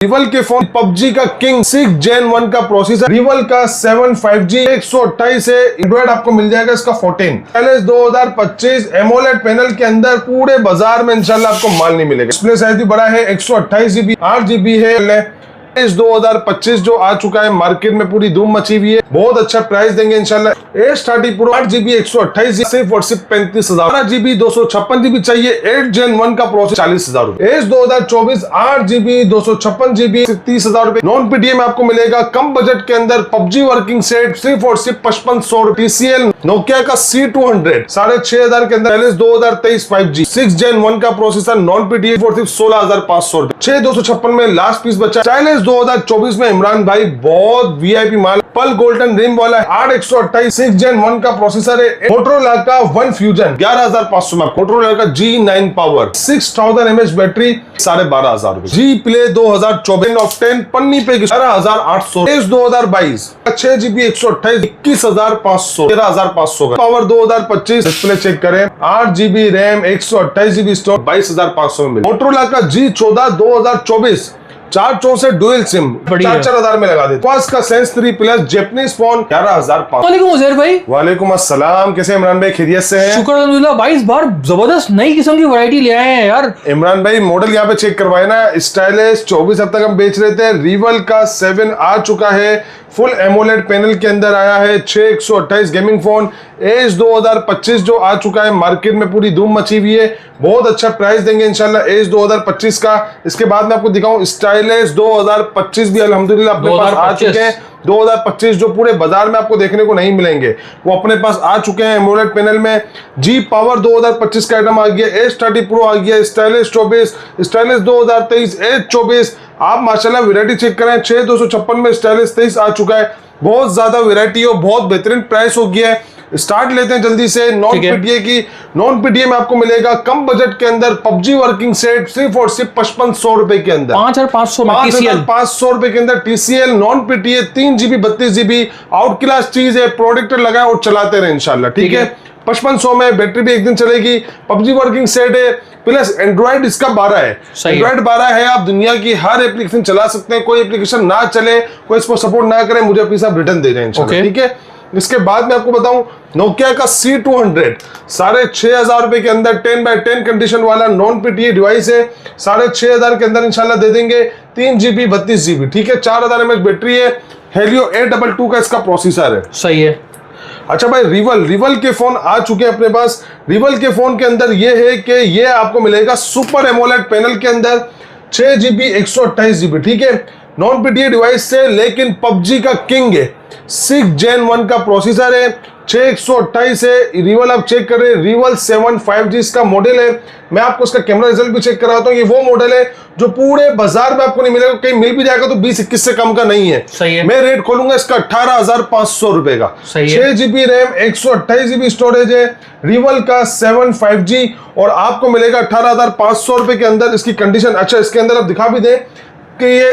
Reveal के phone PUBG का king 6 Gen 1 का प्रोसेसर, रिवल का 7 5G 128 है। एंड्रॉइड आपको मिल जाएगा इसका 14 पहले 2025 एमोलेड पैनल के अंदर पूरे बाजार में इंशाल्लाह आपको माल नहीं मिलेगा। डिस्प्ले साइज भी बड़ा है, 128 GB 8 GB है। इस 2025 जो आ चुका है मार्केट में पूरी धूम मची हुई है, बहुत अच्छा प्राइस देंगे इंशाल्लाह। S30 Pro 8 GB 128 सिर्फ और सिर्फ 35,000। 12 GB 256 GB चाहिए 8 Gen 1 का प्रोसेसर 40,000 रुपए। इस 2024 8 GB 256 GB 30,000 रुपए। नॉन PDA में आपको मिलेगा कम बजट के अंदर पबजी वर्किंग सेट सिर्फ और सिर्फ 5500 रुपए। TCL नोकिया का C200 6,500 के अंदर 2023 5G 6 Gen 1 का प्रोसेसर नॉन PDA और सिर्फ 16,500 रुपए। 6256 में लास्ट पीस बचा। स्टाइलिश 2024 में इमरान भाई बहुत VIP माल पल गोल्डन रिम वाला 8/128 6 Gen 1 का प्रोसेसर है। मोटरोला का One Fusion 11,500 में। मोटरोला का G9 पावर 6000 mAh बैटरी 12,500 रुपए। G Play 2024 ऑक्टेन पन्नी पे 11,800। इस 2022 6 GB 128 21,500 13,500 का। पावर 2025 डिस्प्ले चेक करें 8 GB रैम 128 GB स्टोरेज 22,500 में। मोटरोला का G14 2024 464 डुअल सिम 4,000 में लगा देते। का सेंस 3 प्लस जैपनीज फोन 11,500। वालेकुम उजैर भाई। वालेकुम अस्सलाम, कैसे इमरान भाई? खैरियत से हैं? शुक्र अल्हम्दुलिल्लाह भाई, इस बार जबरदस्त नई किस्म की वैरायटी ले आए हैं यार। इमरान भाई मॉडल यहाँ पे चेक करवाए ना, स्टाइलिश 24 अब तक हम बेच रहे थे। रिवल का 7 आ चुका है, फुल एमोलेड पैनल के अंदर आया है। 6128 गेमिंग फोन एज 2025 जो आ चुका है मार्केट में पूरी धूम मची हुई है, बहुत अच्छा प्राइस देंगे इंशाल्लाह एज 2025 का। इसके बाद में आपको दिखाऊं स्टाइलिश 2025 भी अल्हम्दुलिल्लाह अपने पास आ चुके हैं। 2025 जो पूरे बाजार में आपको देखने को नहीं मिलेंगे वो अपने पास आ चुके हैं एमोलेड पैनल में। जी पावर 2025 का आइटम आ गया। S30 Pro आ गया। Stylish 24 stylish 2023 edge 24। आप माशाल्लाह वैरायटी चेक करें 6256 में स्टाइलिश 23 आ चुका है। बहुत ज्यादा वैरायटी और बहुत बेहतरीन प्राइस हो गया है। स्टार्ट लेते हैं जल्दी से नॉन PDA की। नॉन PDA में आपको मिलेगा कम बजट के अंदर पबजी वर्किंग सेट सिर्फ और सिर्फ 5500 रुपए के अंदर 5,500 रुपए के अंदर। TCL non PDA 3 GB 32 GB out class चीज है। प्रोडक्टर लगाए और चलाते रहे इंशाल्लाह, ठीक है। 5500 में बैटरी भी एक दिन चलेगी। पबजी वर्किंग सेट है प्लस एंड्रॉइड इसका 12 है। एंड्रॉइड 12 है, आप दुनिया की हर एप्लीकेशन चला सकते हैं। कोई एप्लीकेशन ना चले, कोई इसको सपोर्ट ना करे, मुझे पैसा रिटर्न दे जाए इंशाल्लाह, ठीक है। इसके बाद में आपको बताऊं नोकिया का C200 6,500 रुपए के अंदर 10x10 कंडीशन वाला नॉन PDA डिवाइस है। 6,500 के अंदर इंशाल्लाह दे देंगे। 3 GB 32 GB, ठीक है। 4,000 mAh बैटरी है। हेलियो A22 का इसका प्रोसेसर है। सही है। अच्छा भाई, रिवल के फोन आ चुके हैं अपने पास। रिवल के फोन के अंदर ये है कि ये आपको मिलेगा सुपर एमोलेड पैनल के अंदर 6 GB 128 GB, ठीक है। नॉन PDA डिवाइस से, लेकिन पबजी का किंग है। 6 Gen 1 का प्रोसेसर है। 6128 है। रिवल आप चेक कर रहे हैं, रिवल 7 5G इसका मॉडल है। मैं आपको इसका कैमरा रिजल्ट भी चेक कराता हूँ। ये वो मॉडल है जो पूरे बाजार में आपको नहीं मिलेगा, कहीं मिल भी जाएगा तो 20-21 से कम का नहीं है। सही है। मैं रेट खोलूंगा इसका 18,500 रुपए का। 6 GB रैम 128 GB स्टोरेज है। रिवल का 7 5G और आपको मिलेगा 18,500 रुपए के अंदर। इसकी कंडीशन अच्छा, इसके अंदर आप दिखा भी दें कि ये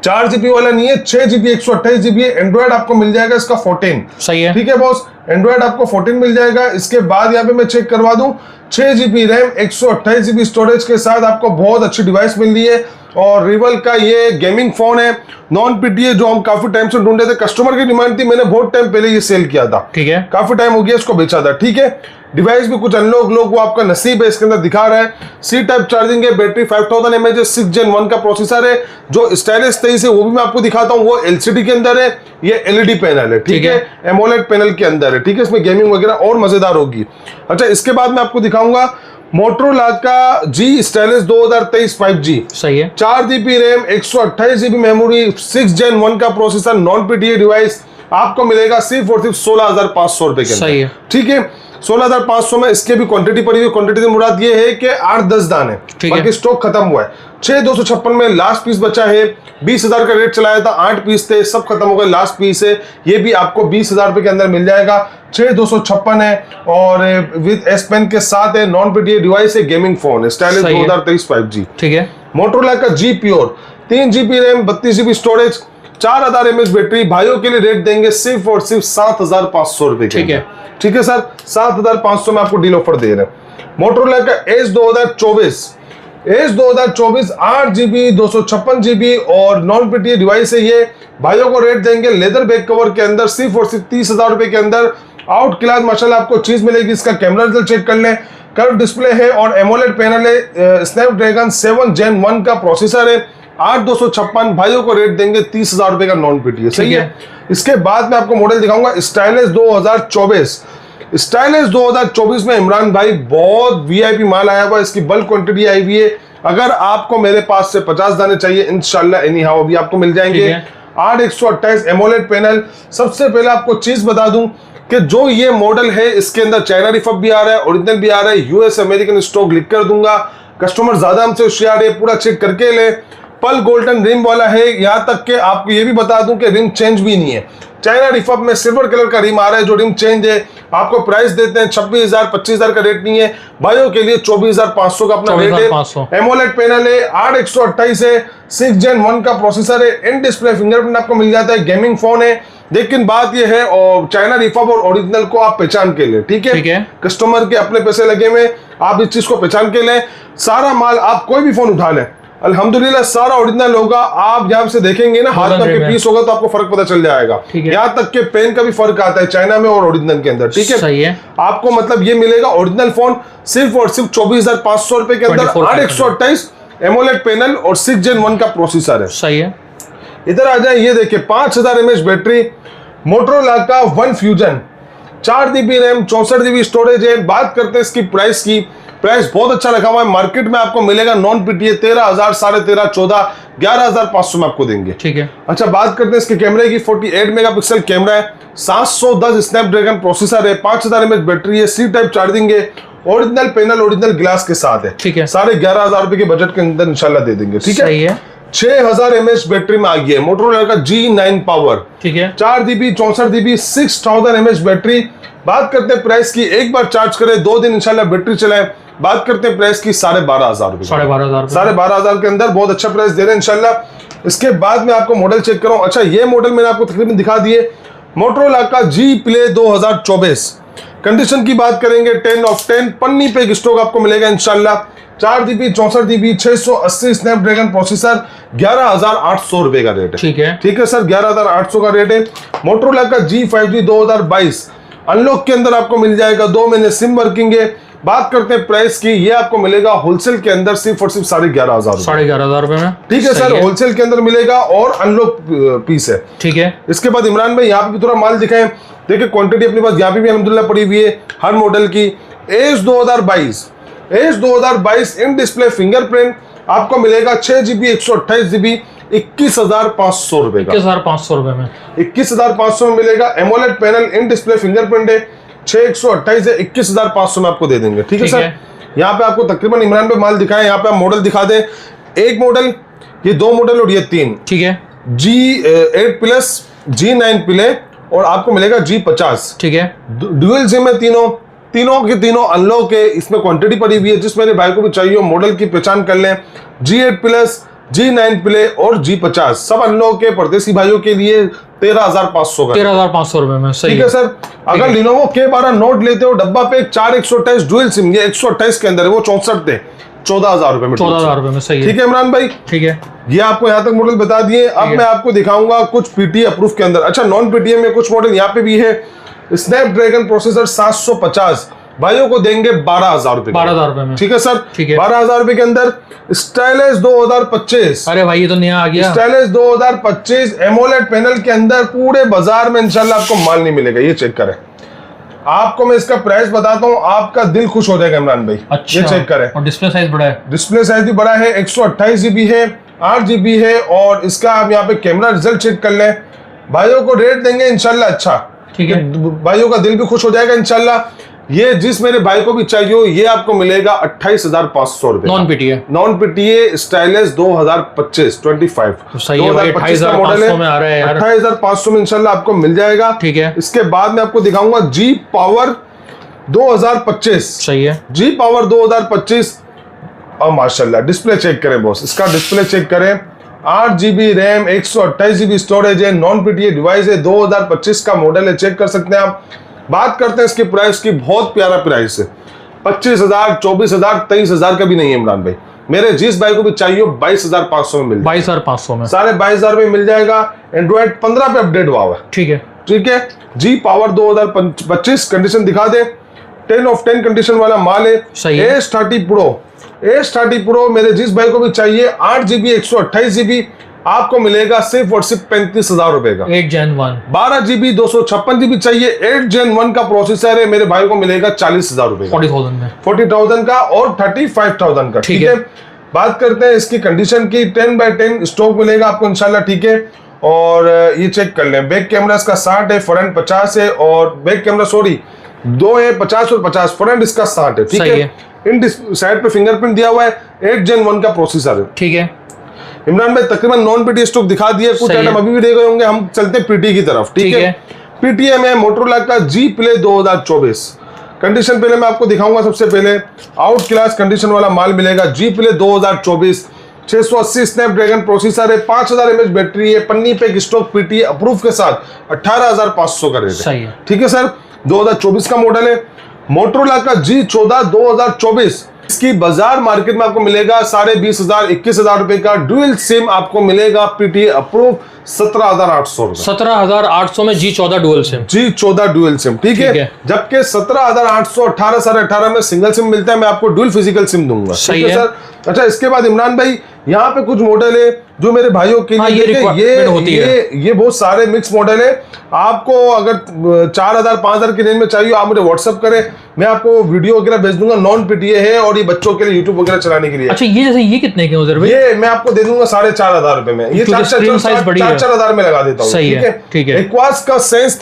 4 GB वाला नहीं है, 6 GB 128 GB। एंड्रॉइड आपको मिल जाएगा इसका 14। सही है, ठीक है बॉस, एंड्रॉइड आपको 14 मिल जाएगा। इसके बाद यहाँ पे मैं चेक करवा दूं 6 GB रैम 128 GB स्टोरेज के साथ आपको बहुत अच्छी डिवाइस मिल रही है। और रिवल का ये गेमिंग फोन है नॉन PDA जो हम काफी टाइम से ढूंढे थे, कस्टमर की डिमांड थी, मैंने बहुत टाइम पहले ये सेल किया था, ठीक है। काफी टाइम हो गया इसको बेचा था, ठीक है। डिवाइस भी कुछ अनलॉक लोग वो आपका नसीब है, इसके अंदर दिखा रहा है। C टाइप चार्जिंग है, बैटरी 5000 mAh 6 Gen 1 का प्रोसेसर है। जो स्टाइलिश 23 है वो भी मैं आपको दिखाता हूँ, वो LCD के अंदर है, ये LED पैनल है, ठीक है। एमोलेड पैनल के अंदर है, ठीक है। इसमें गेमिंग वगैरह और मजेदार होगी। अच्छा, इसके बाद मैं आपको दिखाऊंगा मोटरोला का G स्टाइलिश 2023 5G। सही है। 4 GB RAM 128 GB memory 6 Gen 1 का प्रोसेसर नॉन PDA डिवाइस आपको मिलेगा सिर्फ और सिर्फ 16,500 रुपए के अंदर, सही है, ठीक है। 16,500 में इसके भी क्वांटिटी पड़ी हुई। क्वांटिटी से मुराद ये है कि 8-10 दाने, बाकी स्टॉक खत्म हुआ है। 6256 में लास्ट पीस बचा है। 20,000 का रेट चलाया था, 8 पीस थे, सब खत्म हो गए। लास्ट पीस है, ये भी आपको 20,000 रुपए के अंदर मिल जाएगा। 6256 है और विद S पेन के साथ है। नॉन PDA डिवाइस है, गेमिंग फोन है, स्टाइलिश 2023 5G, ठीक है। मोटरोला का G pure 3 GB RAM 32 GB storage 4000 mAh battery. भाइयों के लिए रेट देंगे सिर्फ और सिर्फ 7,500 रुपए, ठीक है, ठीक है सर। 7,500 में आपको डील ऑफर दे रहे हैं। मोटरोला का एज 2024 एज 2024 8GB 256GB और नॉन पीटीए डिवाइस है ये। भाइयों को रेट देंगे लेदर बैक कवर के अंदर सिर्फ और सिर्फ 30,000 रुपए के अंदर। आउट क्लास माशाल्लाह आपको चीज मिलेगी। इसका कैमरा रिजल्ट चेक कर लें, कर्व डिस्प्ले है और एमोलेड पैनल है। स्नैपड्रैगन 7 Gen 1 का प्रोसेसर है। 8256 भाइयों को रेट देंगे 30,000 रुपए का नॉन पीटीए, सही है। इसके बाद में आपको मॉडल दिखाऊंगा स्टाइलिश 2024। स्टाइलिश 2024 में इमरान भाई बहुत वीआईपी माल आया हुआ है, इसकी बल्क क्वांटिटी आई हुई है। अगर आपको मेरे पास से 50 दाने चाहिए इंशाल्लाह एनी हाउ भी आपको मिल जाएंगे। 8128 एमोलेड पैनल। सबसे पहले आपको चीज बता दूं कि जो ये मॉडल है इसके अंदर चाइना रिफब भी आ रहा है, ओरिजिनल भी आ रहा है, यूएस अमेरिकन स्टॉक लिख कर दूंगा। कस्टमर ज्यादा हमसे होशियार है, पूरा चेक करके ले। पल गोल्डन रिम वाला है, यहां तक कि आपको ये भी बता दूं कि रिम चेंज भी नहीं है। चाइना रिफब में सिल्वर कलर का रिम आ रहा है जो रिम चेंज है। आपको प्राइस देते हैं 26,000 25,000 का रेट नहीं है भाइयों के लिए, 24,500 का अपना रेट है। एमोलेड पैनल है, 8128 है, 6 Gen 1 का प्रोसेसर है, इन डिस्प्ले फिंगरप्रिंट आपको मिल जाता है, गेमिंग फोन है। लेकिन बात यह है और चाइना रिफब और ओरिजिनल को आप पहचान के ले, ठीक है। कस्टमर के अपने पैसे लगे हुए, आप इस चीज को पहचान के लें। सारा माल आप कोई भी फोन उठा लें अल्हम्दुलिल्लाह सारा ओरिजिनल होगा। आप जहां से देखेंगे ना हाथ तक के पीस होगा तो आपको फर्क पता चल जाएगा। यहाँ तक के पेन का भी फर्क आता है चाइना में और ओरिजिनल के अंदर, ठीक है। सही है। आपको मतलब ये मिलेगा ओरिजिनल फोन सिर्फ और सिर्फ 24,500 रुपए के अंदर। 8128 एमोलेड पैनल और 6 Gen 1 का प्रोसेसर है, सही है। इधर आ जाए, ये देखिए 5000 mAh बैटरी, मोटरोला का one fusion, 4GB RAM, 64GB storage है। बात करते हैं इसकी प्राइस की। प्राइस बहुत अच्छा रखा हुआ है, मार्केट में आपको मिलेगा नॉन पीटीए 13,000 13,500 14 11,500 में आपको देंगे, ठीक है। अच्छा बात करते हैं इसके कैमरे की। 48 मेगापिक्सल कैमरा है, 710 स्नैपड्रैगन प्रोसेसर है, 5000 mAh बैटरी है, सी टाइप चार्जिंग है, ओरिजिनल पैनल ओरिजिनल ग्लास के साथ है, ठीक है। 11,500 रुपए के बजट के अंदर इंशाल्लाह दे देंगे, ठीक है। 6000 mAh बैटरी में आ गई है, मोटोरोला का G9 पावर, ठीक है। 4GB 64GB 6000 mAh battery. बात करते हैं प्राइस की, एक बार चार्ज करें 2 दिन इंशाल्लाह बैटरी चलाए। बात करते हैं प्राइस की 12,500 रुपए, 12,500 के अंदर बहुत अच्छा प्राइस दे रहे हैं इंशाल्लाह। इसके बाद में आपको मॉडल चेक करूं। अच्छा ये मॉडल मैंने आपको तकरीबन दिखा दिए, मोटोरोला का G Play 2024। कंडीशन की बात करेंगे 10 of 10, पन्नी पे स्टॉक आपको मिलेगा इंशाल्लाह। 4GB 64GB 680 स्नैपड्रैगन प्रोसेसर, 11,800 रुपए का रेट है, ठीक है, ठीक है सर। 11,800 का रेट है। मोटोरोला का G5G 2022 अनलॉक के अंदर आपको मिल जाएगा, 2 महीने सिम वर्किंग है। बात करते हैं प्राइस की, ये आपको मिलेगा होलसेल के अंदर सिर्फ और सिर्फ 11,500 रुपए में, ठीक है सर। होलसेल के अंदर मिलेगा और अनलॉक पीस है, ठीक है। इसके बाद इमरान भाई यहाँ पे भी थोड़ा माल दिखाएं। देखिए क्वांटिटी अपने पास यहाँ पे भी अल्हम्दुलिल्लाह पड़ी हुई है हर मॉडल की। एज 2022 इन डिस्प्ले फिंगरप्रिंट आपको मिलेगा 6GB 128GB 21,500 रुपए का, 21,500 रुपए में, 21,500 में मिलेगा। AMOLED panel in display fingerprint है, 6/128 है, 21,500 में आपको दे देंगे, ठीक है सर। यहाँ पे आपको तकरीबन इमरान पे माल दिखाएं, यहाँ पे आप मॉडल दिखा दें। एक मॉडल, ये 2 मॉडल और ये 3, ठीक है। G8 प्लस G9 प्ले और आपको मिलेगा G50, ठीक है। ड्यूअल सिम है, तीनों के तीनों अनलॉक है। इसमें क्वांटिटी पड़ी हुई है, जिस मेरे भाई को भी चाहिए मॉडल की पहचान कर लें। G8 प्लस G9 प्ले और G50 सब अनलॉक है। परदेसी भाइयों के लिए 13,500 का, 13,500 रुपए में, सही, ठीक है सर। अगर लिनोवो K12 नोट लेते हो डब्बा पे 4/128 डुअल सिम, ये 128 के अंदर है, वो 64 थे, 14,000 रुपए में, 14,000 रुपए में, सही है, ठीक है इमरान भाई, ठीक है। ये आपको यहाँ तक मॉडल बता दिए। अब मैं आपको दिखाऊंगा कुछ पीटीए अप्रूव के अंदर। अच्छा नॉन पीटीए में कुछ मॉडल यहाँ पे भी है। स्नैपड्रैगन प्रोसेसर 750 भाइयों को देंगे 12,000 रुपए, 12,000 रुपए में, ठीक है सर, ठीक है। 12,000 रुपए के अंदर स्टाइलिश 2025, अरे भाई ये तो नया आ गया। स्टाइलिश 2025 एमोलेड पैनल के अंदर पूरे बाजार में इंशाल्लाह आपको माल नहीं मिलेगा, ये चेक करें। आपको मैं इसका प्राइस बताता हूँ, आपका दिल खुश हो जाएगा इमरान भाई। अच्छा, ये चेक करें। और डिस्प्ले साइज बड़ा है, डिस्प्ले साइज भी बड़ा है, 128GB है, 8GB है। और इसका आप यहाँ पे कैमरा रिजल्ट चेक कर लें। भाइयों को रेट देंगे इंशाल्लाह अच्छा, ठीक है। भाइयों का दिल भी खुश हो जाएगा इंशाल्लाह। ये जिस मेरे भाई को भी चाहिए ये आपको मिलेगा 28,500 रुपए, नॉन पीटीए स्टाइलिश 2025 2025 का मॉडल है, 28,500 में इंशाल्लाह आपको मिल जाएगा, ठीक है। इसके बाद में आपको दिखाऊंगा G पावर 2025, सही है। G पावर 2025 और माशाल्लाह डिस्प्ले चेक करें बॉस, इसका डिस्प्ले चेक करें। 8GB रैम, 128GB स्टोरेज है, नॉन पीटीए डिवाइस है, 2025 का मॉडल है, चेक कर सकते हैं आप। बात करते हैं इसकी प्राइस की, बहुत प्यारा प्राइस है, 25,000 24,000 23,000 का भी नहीं है इमरान भाई, मेरे जिस भाई को भी चाहिए 22,500 में मिल जाएगा। 22,500 में सारे 22,000 में मिल जाएगा। एंड्रॉइड 15 पे अपडेट हुआ है। ठीक है, ठीक है जी। पावर 2025 कंडीशन दिखा दे, 10 of 10 कंडीशन वाला माल है। सही है। S30 Pro मेरे जिस भाई को भी चाहिए 8GB 128GB आपको मिलेगा सिर्फ और सिर्फ 35,000 रुपए का। 8 Gen 1 12GB 256GB चाहिए 8 Gen 1 का प्रोसेसर है, मेरे भाई को मिलेगा 40,000 रुपए का, 40,000 में 40,000 का और 35,000 का। ठीक है। बात करते हैं इसकी कंडीशन की, 10x10 स्टॉक मिलेगा आपको इंशाल्लाह। ठीक है, और ये चेक कर लें, बैक कैमरा इसका 60 है, फ्रंट 50 है, और बैक कैमरा सॉरी 2 है, 50 और 50, फ्रंट इसका 60 है। ठीक है, इन साइड पे फिंगरप्रिंट दिया हुआ है, 8 Gen 1 का प्रोसेसर है। ठीक है इमरान भाई तकरीबन नॉन पीटी स्टॉक दिखा दिए, कुछ आइटम अभी भी रह गए होंगे, हम चलते हैं पीटी की तरफ। ठीक है, पीटीए में मोटरोला का G Play 2024 कंडीशन पहले मैं आपको दिखाऊंगा। सबसे पहले आउट क्लास कंडीशन वाला माल मिलेगा, G Play 2024 680 स्नैपड्रैगन प्रोसेसर है, 5000 mAh बैटरी है, पन्नी पे स्टॉक पीटीए अप्रूव के साथ 18,500 का रेट है। ठीक है सर, 2024 का मॉडल है। मोटरोला का G14 2024 इसकी बाजार मार्केट में आपको मिलेगा 20,500 21,000 रुपए का। डुअल सिम आपको मिलेगा पीटीए अप्रूव 17,800 रुपए। 17,800 में G14 dual SIM, G14 dual SIM. ठीक है, जबकि 17,800 18,18 में सिंगल सिम मिलता है, मैं आपको डुअल फिजिकल सिम दूंगा। सही है सर। अच्छा, इसके बाद इमरान भाई यहाँ पे कुछ मॉडल है जो मेरे भाइयों के लिए ये बहुत सारे मिक्स मॉडल है। आपको अगर 4,000 5,000 की रेंज में चाहिए आप मुझे व्हाट्सअप करें, मैं आपको वीडियो वगैरह भेज दूंगा। नॉन पीटीए है और ये बच्चों के लिए यूट्यूब वगैरह चलाने के लिए। अच्छा, ये जैसे ये कितने के उधर भाई? ये मैं आपको दे दूंगा 4,500 रुपए में। ये 4,000 में लगा देता हूँ। सही है, ठीक है। एक्वास का sense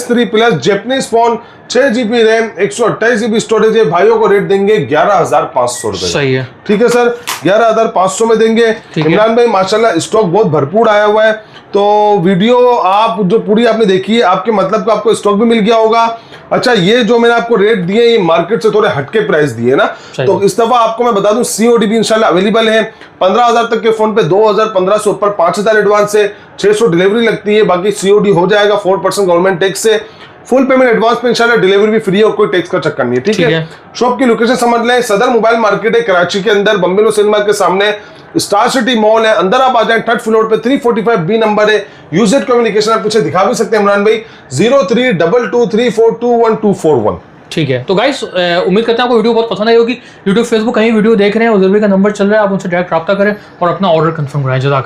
3 plus Japanese phone, 6GB RAM 128GB storage है, भाइयों को रेट देंगे 11,500 रुपए। सही है, ठीक है सर, 11,500 में देंगे। इमरान भाई माशाल्लाह स्टॉक बहुत भरपूर आया हुआ है, तो वीडियो आप जो पूरी आपने देखी है आपके मतलब का आपको स्टॉक भी मिल गया होगा। अच्छा, ये जो मैंने आपको रेट दिए ये मार्केट से थोड़े हटके प्राइस दिए ना, तो इस दफा आपको मैं बता दूं COD भी इंशाल्लाह अवेलेबल है। 15,000 तक के फोन पे 2,000, 1500 ऊपर 5,000 एडवांस है, 600 डिलीवरी लगती है, बाकी COD हो जाएगा 4% गवर्नमेंट टैक्स से। फुल पेमेंट एडवांस पे इंशाल्लाह डिलीवरी भी फ्री है और कोई टैक्स का चक्कर नहीं है। ठीक है, शॉप की लोकेशन समझ लें, सदर मोबाइल मार्केट है कराची के अंदर, बम्बेलो सिनेमा के सामने स्टार सिटी मॉल है, अंदर आप आ जाए, 3rd फ्लोर पे 345B नंबर है। यूजेड कम्युनिकेशन आप पीछे दिखा भी सकते हैं इमरान भाई, 0322342121। ठीक है। तो गाइस उम्मीद करते हैं आपको वीडियो बहुत पसंद आई होगी। यूट्यूब, फेसबुक कहीं वीडियो देख रहे हैं, उधर भी का नंबर चल रहा है, आप उनसे डायरेक्ट रब्ता करें और अपना ऑर्डर कंफर्म कराएं। जज़ाकल्लाह।